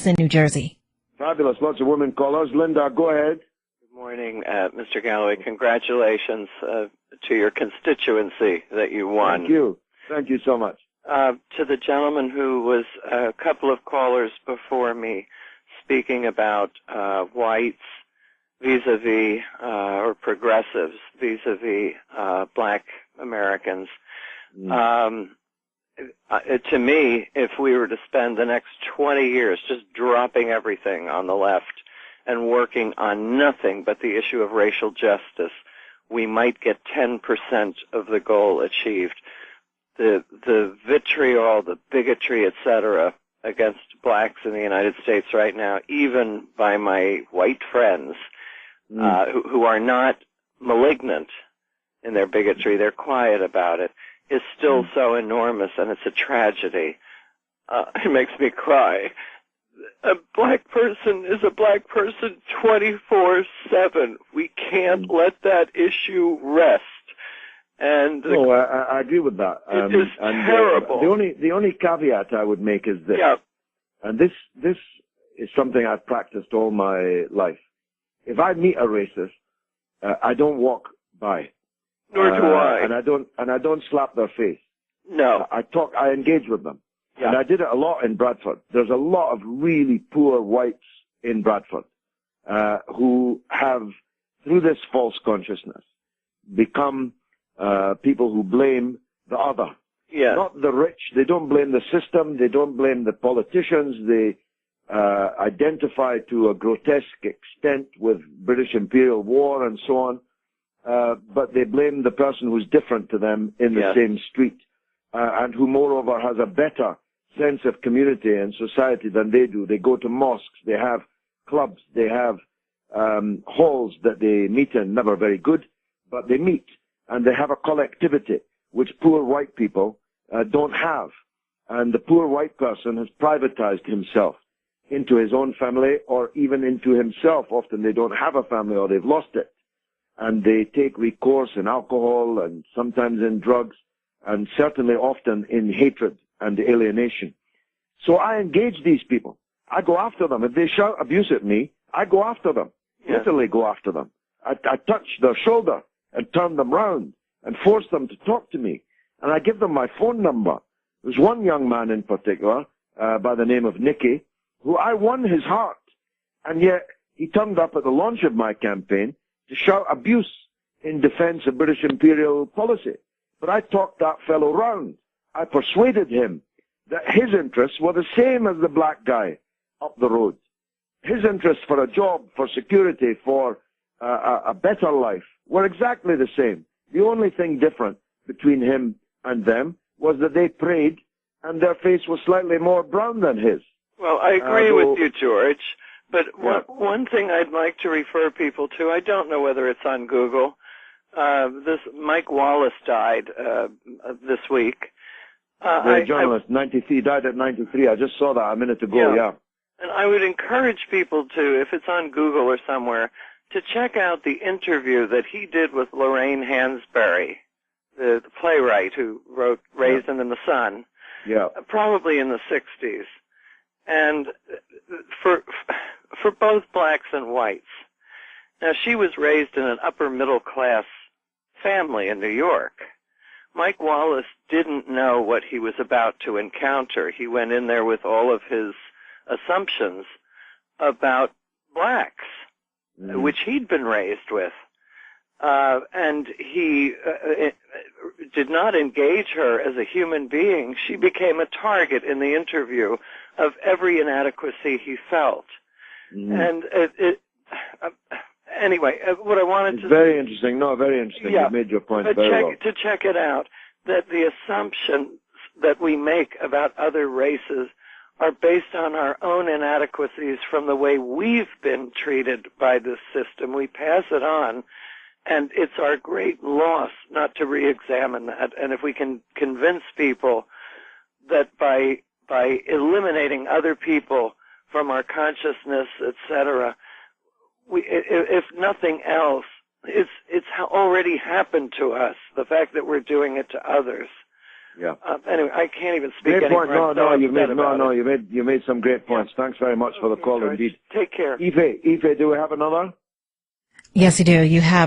in New Jersey. Fabulous. Lots of women callers. Linda, go ahead. Good morning, Mr. Galloway. Congratulations to your constituency that you won. Thank you. Thank you so much. To the gentleman who was a couple of callers before me speaking about whites vis-a-vis, or progressives vis-a-vis black Americans. To me, if we were to spend the next 20 years just dropping everything on the left and working on nothing but the issue of racial justice, we might get 10% of the goal achieved. The vitriol, the bigotry, etc., against blacks in the United States right now, even by my white friends, who are not malignant in their bigotry, they're quiet about it, is still so enormous, and it's a tragedy. It makes me cry. A black person is a black person 24/7. We can't let that issue rest. And no, I agree with that. It is terrible. The only caveat I would make is this, and this is something I've practiced all my life. If I meet a racist, I don't walk by. Nor do I. And I don't slap their face. No. I engage with them. Yeah. And I did it a lot in Bradford. There's a lot of really poor whites in Bradford who have, through this false consciousness, become people who blame the other. Yeah. Not the rich. They don't blame the system. They don't blame the politicians. They identify to a grotesque extent with British imperial war and so on. But they blame the person who's different to them in the same street, and who moreover has a better sense of community and society than they do. They go to mosques, they have clubs, they have halls that they meet in, never very good, but they meet, and they have a collectivity, which poor white people don't have. And the poor white person has privatized himself into his own family, or even into himself. Often they don't have a family, or they've lost it. And they take recourse in alcohol and sometimes in drugs, and certainly often in hatred and alienation. So I engage these people. I go after them. If they shout abuse at me, I go after them. Literally go after them. I touch their shoulder and turn them round and force them to talk to me. And I give them my phone number. There's one young man in particular, by the name of Nicky, who I won his heart. And yet he turned up at the launch of my campaign to shout abuse in defense of British imperial policy. But I talked that fellow round. I persuaded him that his interests were the same as the black guy up the road. His interests for a job, for security, for a better life were exactly the same. The only thing different between him and them was that they prayed and their face was slightly more brown than his. Well, I agree with you, George. But one thing I'd like to refer people to, I don't know whether it's on Google. This Mike Wallace died this week. The journalist, 93, died at 93. I just saw that a minute ago, And I would encourage people to, if it's on Google or somewhere, to check out the interview that he did with Lorraine Hansberry, the playwright who wrote Raisin in the Sun, probably in the 60s. And for both blacks and whites. Now, she was raised in an upper middle class family in New York. Mike Wallace didn't know what he was about to encounter. He went in there with all of his assumptions about blacks, which he'd been raised with. And he did not engage her as a human being. She became a target in the interview of every inadequacy he felt. And anyway, what I wanted to... Very interesting. No, very interesting. You made your point very well. To check it out, that the assumptions that we make about other races are based on our own inadequacies from the way we've been treated by this system. We pass it on, and it's our great loss not to re-examine that. And if we can convince people that by eliminating other people from our consciousness, etc., if nothing else, it's already happened to us, the fact that we're doing it to others. Yeah. Anyway, I can't even speak Great anymore. point. You made some great points. Yeah. Thanks very much for the call, George, indeed. take care. Ife, do we have another? Yes, you do. You have